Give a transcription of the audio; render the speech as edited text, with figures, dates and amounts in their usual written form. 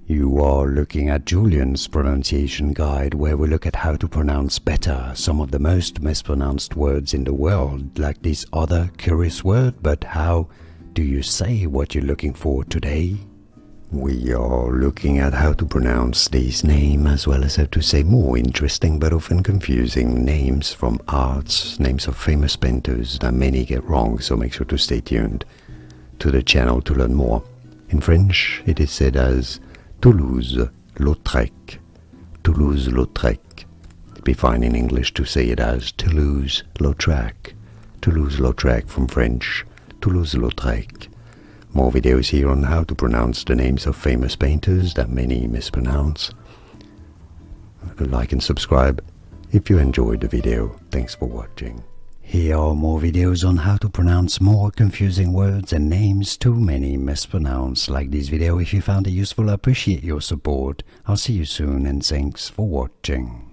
You are looking at Julian's pronunciation guide, where we look at how to pronounce better some of the most mispronounced words in the world, like this other curious word. But how do you say what you're looking for today? We are looking at how to pronounce this name, as well as how to say more interesting but often confusing names from arts, names of famous painters that many get wrong, so make sure to stay tuned to the channel to learn more. In French, it is said as Toulouse Lautrec. Toulouse Lautrec. It'd be fine in English to say it as Toulouse Lautrec. Toulouse Lautrec from French, Toulouse Lautrec. More videos here on how to pronounce the names of famous painters that many mispronounce. Like and subscribe if you enjoyed the video. Thanks for watching. Here are more videos on how to pronounce more confusing words and names too many mispronounce. Like this video if you found it useful. I appreciate your support. I'll see you soon and thanks for watching.